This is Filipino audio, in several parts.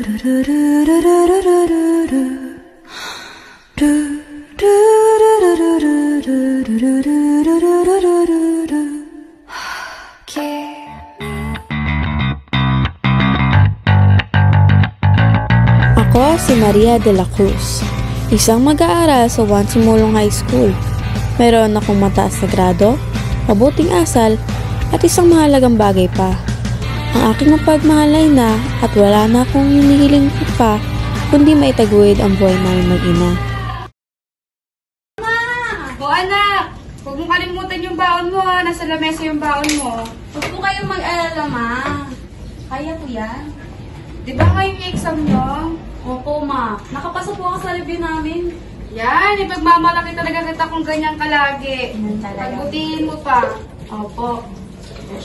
Ako si Maria de la Cruz, isang mag-aaral sa Juan Simulong High School. Meron akong mataas na grado, mabuting asal, at isang mahalagang bagay pa. Ang aking mapagmahal ay na at wala na akong hinihiling pa kundi maitaguyod ang buhay namin mag-ina. O anak, huwag mo kalimutan yung baon mo ha. Nasa lamesa yung baon mo. Huwag po kayong mag-alala, ma. Kaya ko yan. Di ba ngayong exam nyo? Opo, ma. Nakapasa po ako sa review namin. Yan, ipagmamalaki talaga kita kung ganyan kalagi. Pagbutihin mo pa. Opo.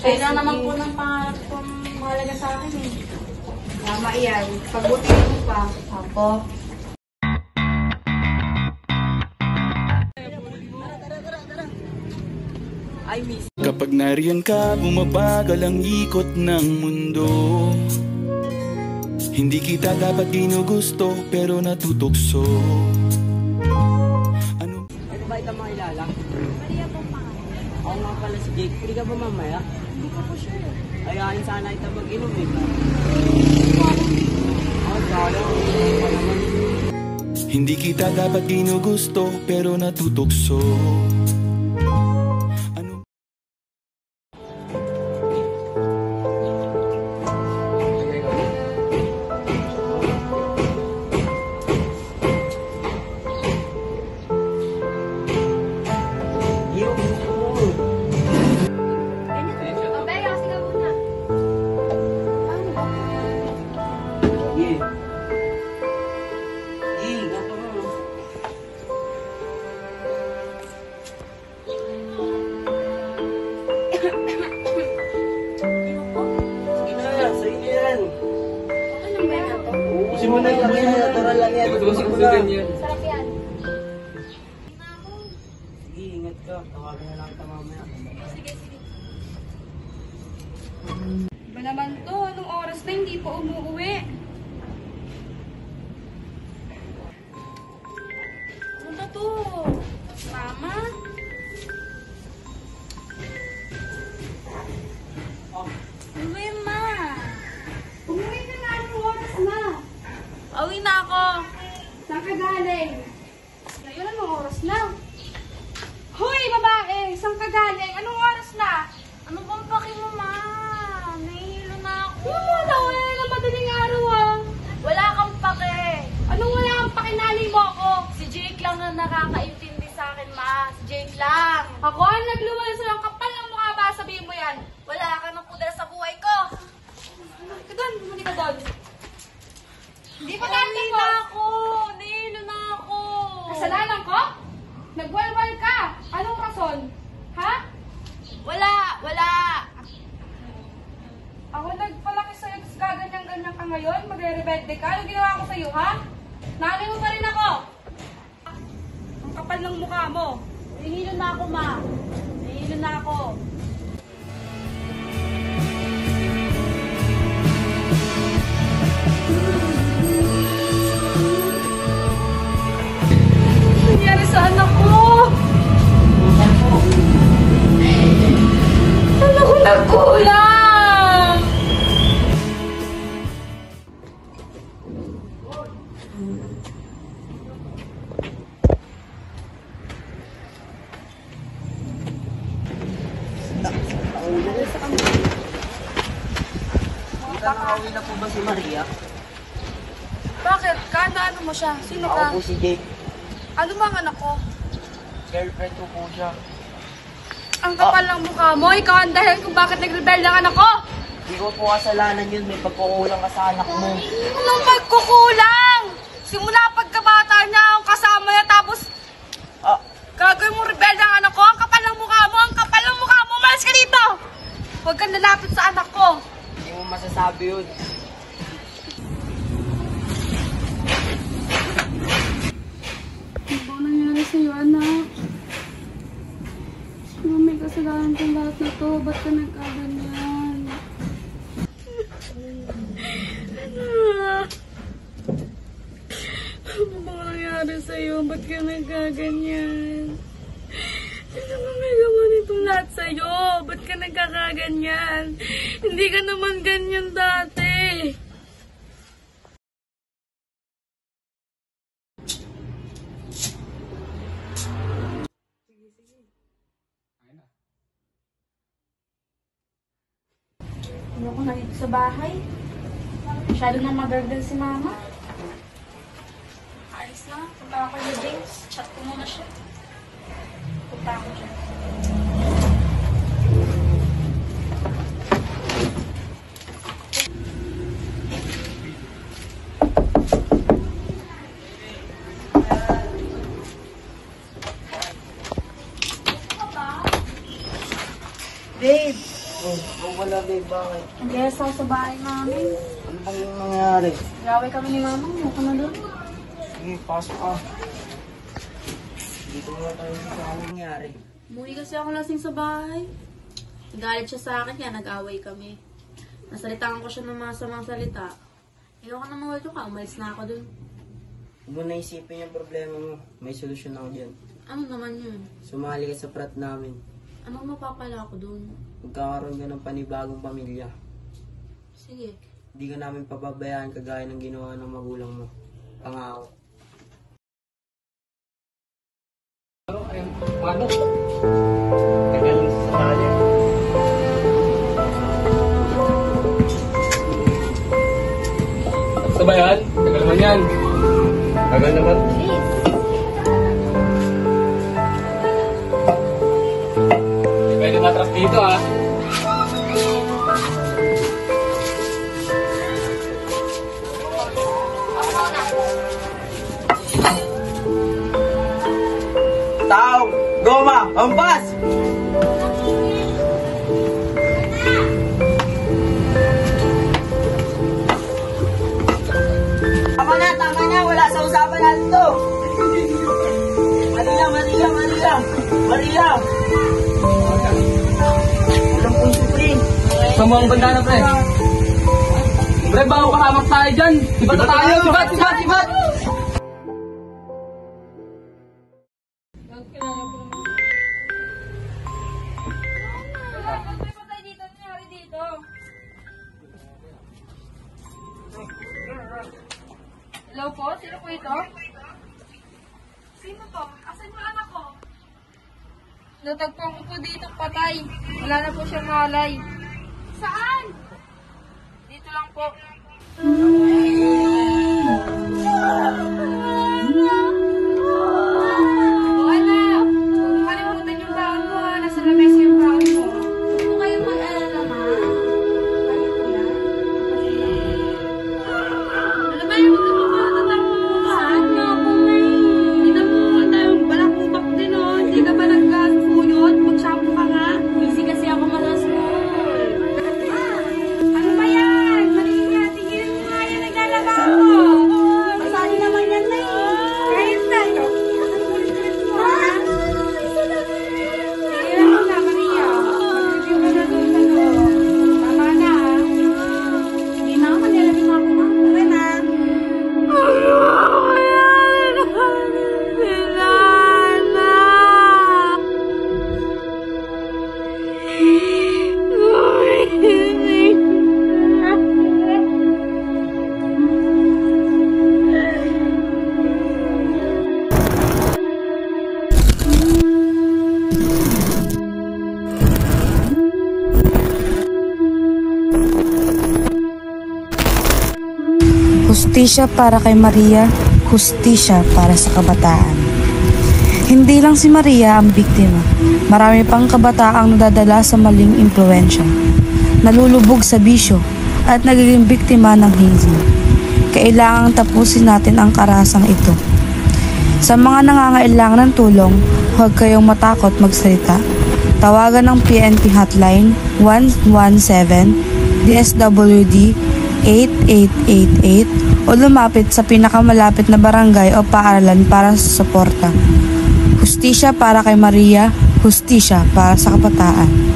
Kaya naman po ng pangarap kong mahalaga sa akin eh. Tama yan. Pagbutihin mo pa. Opo. Kapag nariyan ka, bumabagal ang ikot ng mundo. Hindi kita dapat ginugusto, pero natutukso. Ano ba ito mga ilala? Maria pong pangalan. Ako nga pala si Jake. Hindi ka ba mamaya? Hindi ko po sure. Ayahin sana ito mag-inom eh. Sayang. Hindi kita dapat ginugusto, pero natutukso. Natural lang yan. Sarap yan. Sige, ingat ka. Tawagan na lang kita mamaya. Sige. Ba naman to? Anong oras na hindi pa umuwi? Ano ba to? Mama? Ano ba yun, ma? Umuwi ka na. Anong oras na? Awi na ako. Saan ka galing? Ngayon, anong oras na? Hoy, babae! Saan ka galing? Anong oras na? Ano bang paki mo, ma? Nahihilo na ako. Ano mo na? Wala na madaling araw ah. Wala kang pake. Anong wala kang pakinali mo ako? Si Jake lang na nakakaintindi sa akin, ma. Si Jake lang. Ako ang naglumalas sa kapal ng mukha ba? Sabihin mo yan. Wala ka ng poder sa buhay ko. Ka doon, hindi ka doon. Hindi pa Uwi natin na ako. Nahihilo na ako. Kasalanan ko? Nagwalwal ka. Anong rason? Ha? Wala. Ako nagpalaki sa'yo, tapos gaganyan-ganyan ka ngayon? Magre-rebelde ka? Ano ginawa ko sa'yo, ha? Nanay mo pa rin ako. Ang kapal ng mukha mo. Nahihilo na ako, ma. Nahihilo na ako. Nangyari sa anak ko? Anak ko nagkulang! Nakauwi na po ba si Maria? Bakit? Kaano mo siya? Sino Ako ka? po si Jake. Ano ba ang anak ko? Girlfriend ko po siya. Ang kapal ng mukha mo, ikaw ang dahilan kung bakit nag-rebelde ang anak ko! Hindi ko po kasalanan yun. May pagkukulang ka sa anak mo. Anong pagkukulang? Simula pagkabata niya, ang kasama niya, tapos gagawin mo rebelde ang anak ko? Ang kapal ng mukha mo! Ang kapal ng mukha mo! Malas ka dito! Huwag kang lalapit sa anak ko! Hindi mo masasabi yun. Ano ba nangyari sa'yo, anak? Ano may kasalanan kong lahat na to? Ba't ka nagkaganyan? Ba't ka nagkaganyan? Sino ba may gawa nitong lahat sa'yo? Ba't ka nagkakaganyan? Hindi ka naman ganyan dati. Ano ko na dito sa bahay? Masyado nang madagdag si mama. Alis na. Punta ako kay James. Chat ko muna siya. Punta ako dyan. Babe, Wala, babe. Bakit? Nag-ias ako sa bahay namin. Ano bang nangyari? Nag-away kami ni mama. Ano ka na doon? Sige, pasok ka. Dito muna tayo sa ano nangyari. Umuwi kasi ako lasing sa bahay. Nagalit siya sa akin kaya nag-away kami. Nasalitaan ko siya ng masamang salita. Ayoko na mawala ka. Umalis na ako doon. Huwag mo na isipin yung problema mo. May solusyon ako dyan. Ano naman yun? Sumali ka sa frat namin. Anong mapapala ko doon? Magkakaroon ka ng panibagong pamilya. Sige. Hindi ka namin pababayaan kagaya ng ginawa ng magulang mo. Pangako. Ano? Tagal sa sali. Basta ba yan? Tagal naman yan. Tagal naman. Hindi pwede matras dito ha. Tao! Goma! Ampas! Tama na! Wala sa usapan natin to! Maria! Walang punso, pre. Sa mga banda na, pre. Pre, bago kahamak tayo dyan. Sibat na tayo! Sibat! Hello po? Sino po ito? Sino to? Asan yung anak ko? Natagpuan ko po dito patay. Wala na po siyang malay. Saan? Dito lang po. O anak, huwag mo kalimutan yung baon mo ha. Nasa lamesa yung baon mo. Huwag mo kayong mag-alala, ma. Ano po yan? Ano ba yung magkakatatang mo ka? Ano po, May? Hindi na po tayong balakumbak din o. Hindi ka ba nag-suyot? Mag-shampoo ka nga. Busy kasi ako mag-school. Ano ba yan? Maliit nga. Tingin mo nga yan. Naglalaba ako. Masali naman yan na eh. Kahit na. Sige lang na, Maria. Review ka na doon sa loob. Tama na ha. Sige na, mag-alala mo ako, ma. Tara na. Hustisya para kay Maria, hustisya para sa kabataan. Hindi lang si Maria ang biktima. Marami pang kabataang nadadala sa maling impluwensya, nalulubog sa bisyo at nagiging biktima ng hazing. Kailangang tapusin natin ang karasang ito. Sa mga nangangailangan ng tulong, huwag kayong matakot magsalita. Tawagan ng PNP hotline 117 DSWD 8888 o lumapit sa pinakamalapit na barangay o paaralan para sa suporta. Hustisya para kay Maria, hustisya para sa kabataan.